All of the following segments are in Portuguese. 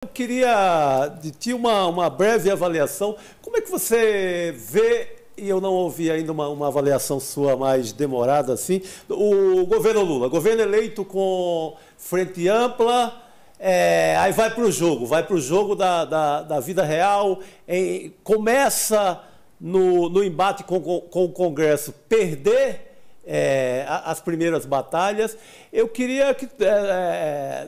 Eu queria de ti uma breve avaliação. Como é que você vê, e eu não ouvi ainda uma avaliação sua mais demorada assim, o governo Lula, governo eleito com frente ampla, aí vai para o jogo da vida real, começa no embate com o Congresso perder as primeiras batalhas. Eu queria que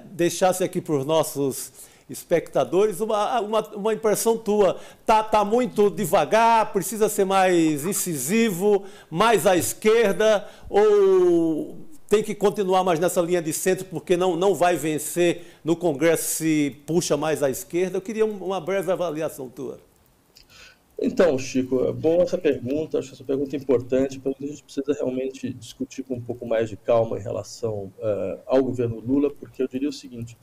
deixasse aqui para os nossos espectadores uma impressão tua. Tá muito devagar, precisa ser mais incisivo, mais à esquerda, ou tem que continuar mais nessa linha de centro porque não vai vencer no Congresso se puxa mais à esquerda? Eu queria uma breve avaliação tua. Então, Chico, é boa essa pergunta, acho essa pergunta importante, porque a gente precisa realmente discutir com um pouco mais de calma em relação ao governo Lula, porque eu diria o seguinte: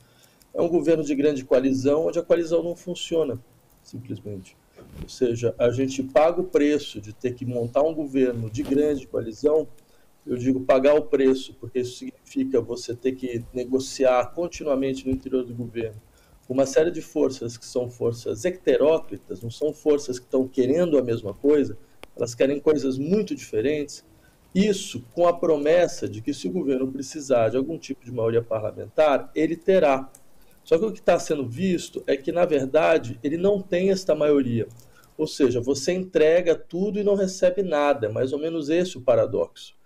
é um governo de grande coalizão, onde a coalizão não funciona, simplesmente. Ou seja, a gente paga o preço de ter que montar um governo de grande coalizão. Eu digo pagar o preço, porque isso significa você ter que negociar continuamente no interior do governo uma série de forças que são forças heteróclitas, não são forças que estão querendo a mesma coisa, elas querem coisas muito diferentes. Isso com a promessa de que, se o governo precisar de algum tipo de maioria parlamentar, ele terá. Só que o que está sendo visto é que, na verdade, ele não tem esta maioria. Ou seja, você entrega tudo e não recebe nada. É mais ou menos esse o paradoxo.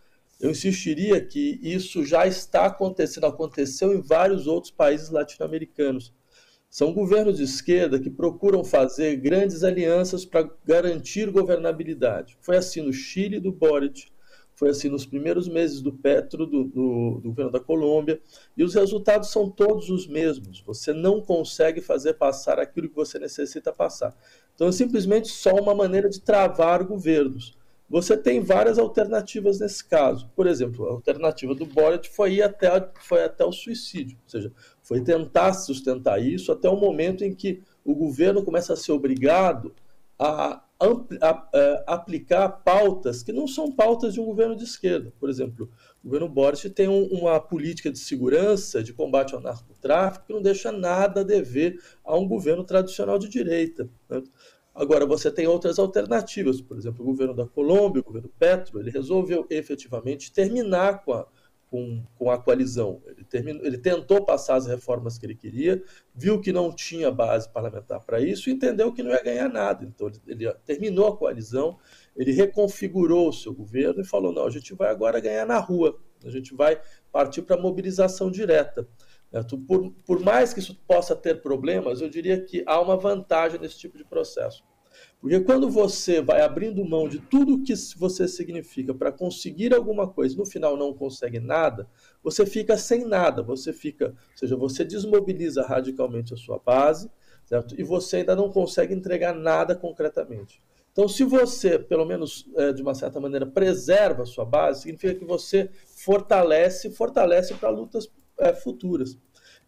Eu insistiria que isso já está acontecendo, aconteceu em vários outros países latino-americanos. São governos de esquerda que procuram fazer grandes alianças para garantir governabilidade. Foi assim no Chile do Boric, foi assim nos primeiros meses do Petro, do governo da Colômbia, e os resultados são todos os mesmos. Você não consegue fazer passar aquilo que você necessita passar. Então é simplesmente só uma maneira de travar governos. Você tem várias alternativas nesse caso. Por exemplo, a alternativa do Boric foi ir até o suicídio, ou seja, foi tentar sustentar isso até o momento em que o governo começa a ser obrigado a aplicar pautas que não são pautas de um governo de esquerda. Por exemplo, o governo Boric tem uma política de segurança, de combate ao narcotráfico, que não deixa nada a dever a um governo tradicional de direita, né? Agora, você tem outras alternativas, por exemplo, o governo da Colômbia, o governo Petro, ele resolveu efetivamente terminar com a coalizão. Ele tentou passar as reformas que ele queria, viu que não tinha base parlamentar para isso e entendeu que não ia ganhar nada. Então, ele terminou a coalizão, ele reconfigurou o seu governo e falou: não, a gente vai agora ganhar na rua, a gente vai partir para a mobilização direta. Por mais que isso possa ter problemas, eu diria que há uma vantagem nesse tipo de processo. Porque quando você vai abrindo mão de tudo que você significa para conseguir alguma coisa e no final não consegue nada, você fica sem nada, ou seja, você desmobiliza radicalmente a sua base, certo? E você ainda não consegue entregar nada concretamente. Então, se você, pelo menos de uma certa maneira, preserva a sua base, significa que você fortalece para lutas futuras.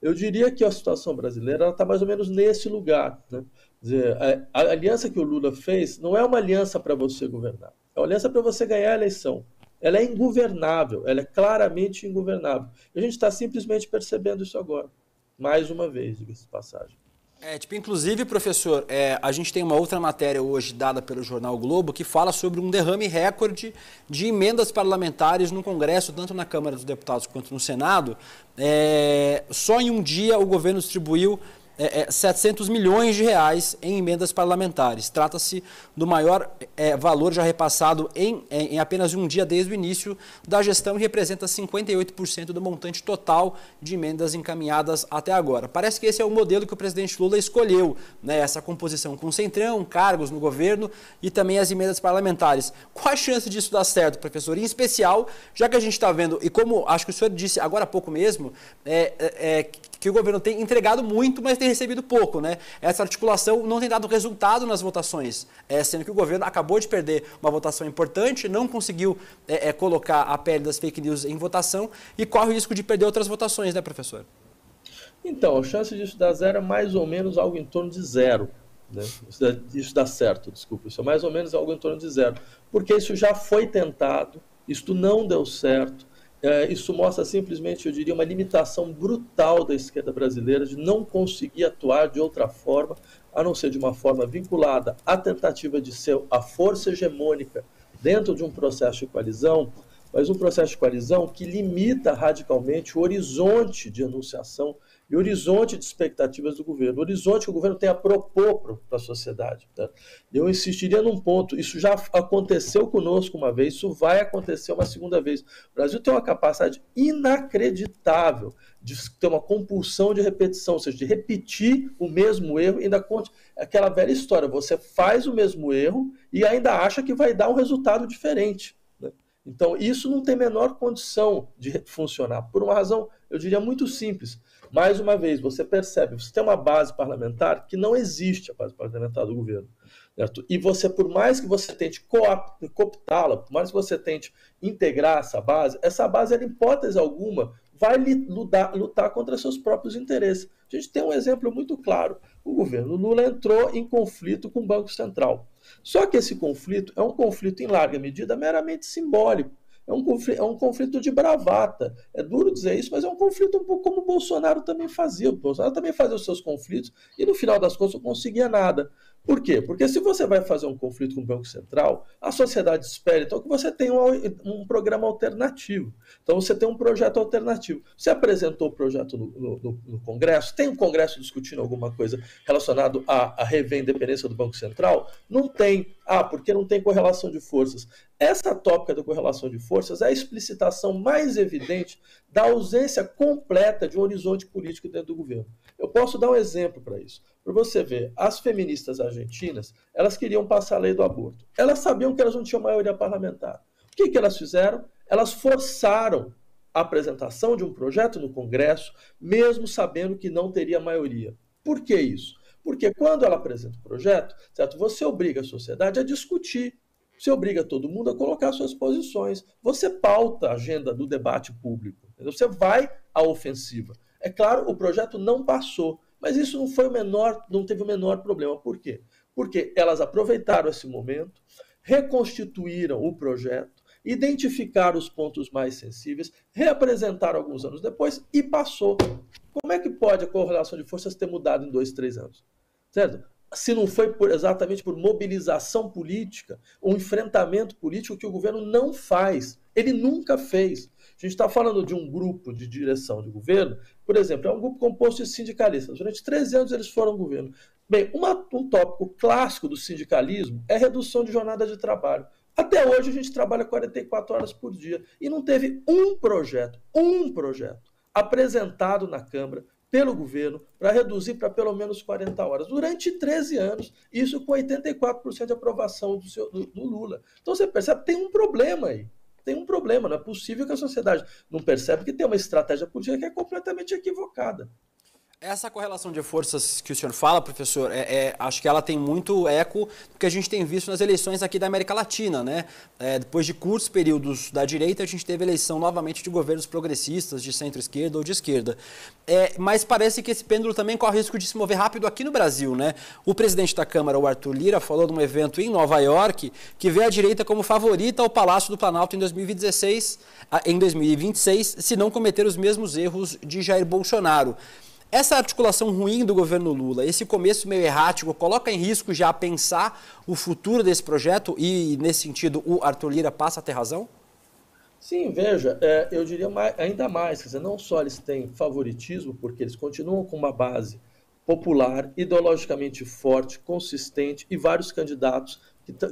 Eu diria que a situação brasileira está mais ou menos nesse lugar, né? Quer dizer, a aliança que o Lula fez não é uma aliança para você governar, é uma aliança para você ganhar a eleição. Ela é ingovernável, ela é claramente ingovernável. E a gente está simplesmente percebendo isso agora. Mais uma vez, diga-se de passagem. Inclusive, professor, a gente tem uma outra matéria hoje dada pelo jornal o Globo que fala sobre um derrame recorde de emendas parlamentares no Congresso, tanto na Câmara dos Deputados quanto no Senado. Só em um dia o governo distribuiu 700 milhões de reais em emendas parlamentares. Trata-se do maior valor já repassado em apenas um dia desde o início da gestão e representa 58% do montante total de emendas encaminhadas até agora. Parece que esse é o modelo que o presidente Lula escolheu, né? Essa composição com centrão, cargos no governo e também as emendas parlamentares. Qual a chance disso dar certo, professor? Em especial, já que a gente está vendo, e como acho que o senhor disse agora há pouco mesmo, que o governo tem entregado muito, mas tem recebido pouco, né? Essa articulação não tem dado resultado nas votações, sendo que o governo acabou de perder uma votação importante, não conseguiu colocar a PL das fake news em votação e corre o risco de perder outras votações, né, professor? Então, a chance disso dar zero é mais ou menos algo em torno de zero, né? Isso dá certo, desculpa, isso é mais ou menos algo em torno de zero, porque isso já foi tentado, isto não deu certo. isso mostra simplesmente, eu diria, uma limitação brutal da esquerda brasileira de não conseguir atuar de outra forma, a não ser de uma forma vinculada à tentativa de ser a força hegemônica dentro de um processo de coalizão, mas um processo de coalizão que limita radicalmente o horizonte de enunciação e o horizonte de expectativas do governo, o horizonte que o governo tem a propor para a sociedade. Tá? Eu insistiria num ponto, isso já aconteceu conosco uma vez, isso vai acontecer uma segunda vez. O Brasil tem uma capacidade inacreditável de ter uma compulsão de repetição, ou seja, de repetir o mesmo erro, ainda aquela velha história, você faz o mesmo erro e ainda acha que vai dar um resultado diferente. Então, isso não tem a menor condição de funcionar, por uma razão, eu diria, muito simples. Mais uma vez, você percebe, você tem uma base parlamentar que não existe a base parlamentar do governo. Certo? E você, por mais que você tente cooptá-la, por mais que você tente integrar essa base, ela, em hipótese alguma, vai lutar contra seus próprios interesses. A gente tem um exemplo muito claro. O governo Lula entrou em conflito com o Banco Central. Só que esse conflito é um conflito, em larga medida, meramente simbólico. É um conflito de bravata. É duro dizer isso, mas é um conflito um pouco como o Bolsonaro também fazia. O Bolsonaro também fazia os seus conflitos e, no final das contas, não conseguia nada. Por quê? Porque se você vai fazer um conflito com o Banco Central, a sociedade espera então que você tenha um programa alternativo. Então você tem um projeto alternativo. Você apresentou o projeto no Congresso? Tem um Congresso discutindo alguma coisa relacionada a rever a independência do Banco Central? Não tem. Porque não tem correlação de forças. Essa tópica da correlação de forças é a explicitação mais evidente da ausência completa de um horizonte político dentro do governo. Eu posso dar um exemplo para isso. Para você ver, as feministas argentinas, elas queriam passar a lei do aborto. Elas sabiam que elas não tinham maioria parlamentar. O que elas fizeram? Elas forçaram a apresentação de um projeto no Congresso, mesmo sabendo que não teria maioria. Por que isso? Porque quando ela apresenta o projeto, certo, você obriga a sociedade a discutir. Você obriga todo mundo a colocar suas posições. Você pauta a agenda do debate público. Entendeu? Você vai à ofensiva. É claro, o projeto não passou, mas isso não teve o menor problema. Por quê? Porque elas aproveitaram esse momento, reconstituíram o projeto, identificaram os pontos mais sensíveis, reapresentaram alguns anos depois e passou. Como é que pode a correlação de forças ter mudado em 2, 3 anos? Certo? Se não foi exatamente por mobilização política, um enfrentamento político que o governo não faz. Ele nunca fez. A gente está falando de um grupo de direção de governo, por exemplo, é um grupo composto de sindicalistas. Durante 13 anos eles foram governo. Bem, um tópico clássico do sindicalismo é redução de jornada de trabalho. Até hoje a gente trabalha 44 horas por dia e não teve um projeto apresentado na Câmara pelo governo para reduzir para pelo menos 40 horas. Durante 13 anos, isso com 84% de aprovação do Lula. Então você percebe que tem um problema aí. Tem um problema, não é possível que a sociedade não percebe que tem uma estratégia política que é completamente equivocada. Essa correlação de forças que o senhor fala, professor, acho que ela tem muito eco do que a gente tem visto nas eleições aqui da América Latina, né? Depois de curtos períodos da direita, a gente teve eleição novamente de governos progressistas, de centro-esquerda ou de esquerda. Mas parece que esse pêndulo também corre o risco de se mover rápido aqui no Brasil, né? O presidente da Câmara, o Arthur Lira, falou de um evento em Nova York que vê a direita como favorita ao Palácio do Planalto em 2026, se não cometer os mesmos erros de Jair Bolsonaro. Essa articulação ruim do governo Lula, esse começo meio errático, coloca em risco já pensar o futuro desse projeto e, nesse sentido, o Arthur Lira passa a ter razão? Sim, veja, eu diria ainda mais, quer dizer, não só eles têm favoritismo, porque eles continuam com uma base popular, ideologicamente forte, consistente e vários candidatos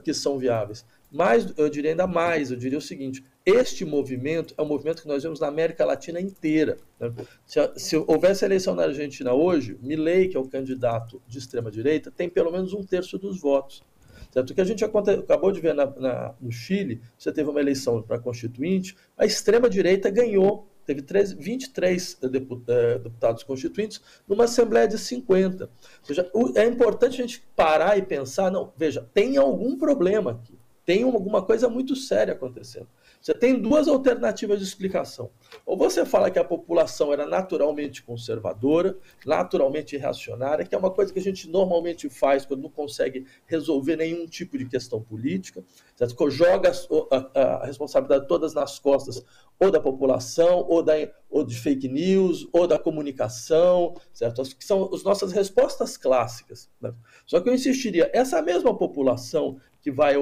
que são viáveis. Mas, eu diria ainda mais, eu diria o seguinte, este movimento é um movimento que nós vemos na América Latina inteira. Né? Se houvesse eleição na Argentina hoje, Milei, que é o candidato de extrema-direita, tem pelo menos 1/3 dos votos. Certo? O que a gente acabou de ver no Chile, você teve uma eleição para constituinte, a extrema-direita ganhou, teve 23 deputados constituintes numa Assembleia de 50. Ou seja, é importante a gente parar e pensar, não, veja, tem algum problema aqui. Tem alguma coisa muito séria acontecendo. Você tem duas alternativas de explicação. Ou você fala que a população era naturalmente conservadora, naturalmente reacionária, que é uma coisa que a gente normalmente faz quando não consegue resolver nenhum tipo de questão política, certo? Que joga a responsabilidade todas nas costas ou da população, ou de fake news, ou da comunicação, certo? Que são as nossas respostas clássicas, né? Só que eu insistiria, essa mesma população que vai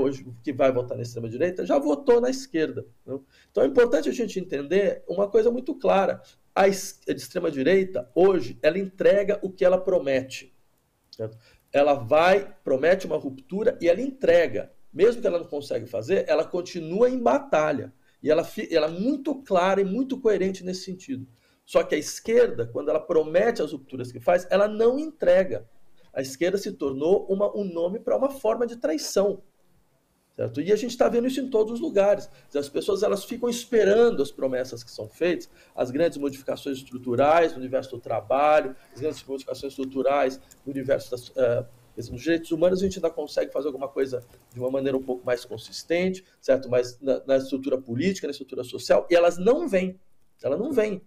votar na extrema-direita já votou na esquerda, né? Então é importante a gente entender uma coisa muito clara. A extrema-direita, hoje, ela entrega o que ela promete, certo? Ela promete uma ruptura e ela entrega. Mesmo que ela não consiga fazer, ela continua em batalha. E ela é muito clara e muito coerente nesse sentido. Só que a esquerda, quando ela promete as rupturas que faz, ela não entrega. A esquerda se tornou um nome para uma forma de traição, certo? E a gente está vendo isso em todos os lugares. As pessoas elas ficam esperando as promessas que são feitas, as grandes modificações estruturais no universo do trabalho, as grandes modificações estruturais no universo dos direitos humanos. A gente ainda consegue fazer alguma coisa de uma maneira um pouco mais consistente, certo? Mas na estrutura política, na estrutura social, e elas não vêm. Ela não vem.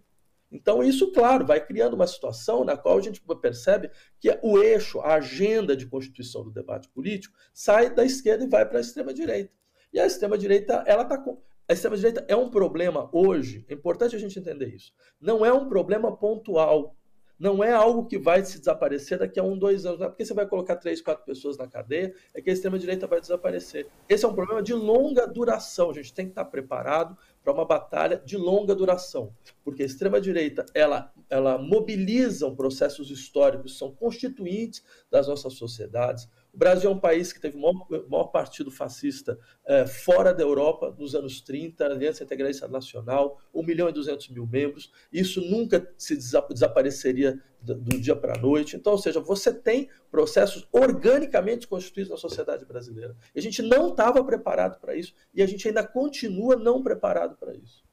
Então, isso, claro, vai criando uma situação na qual a gente percebe que o eixo, a agenda de constituição do debate político sai da esquerda e vai para a extrema-direita. E a extrema-direita, a extrema-direita é um problema hoje, é importante a gente entender isso. Não é um problema pontual, não é algo que vai se desaparecer daqui a 1, 2 anos. Não é porque você vai colocar 3, 4 pessoas na cadeia, é que a extrema-direita vai desaparecer. Esse é um problema de longa duração. A gente tem que estar preparado para uma batalha de longa duração, porque a extrema-direita ela mobiliza processos históricos que são constituintes das nossas sociedades. O Brasil é um país que teve o maior partido fascista fora da Europa nos anos 30, Aliança Integralista Nacional, 1.200.000 membros. Isso nunca se desapareceria do dia para a noite. Então, ou seja, você tem processos organicamente constituídos na sociedade brasileira. E a gente não estava preparado para isso e a gente ainda continua não preparado para isso.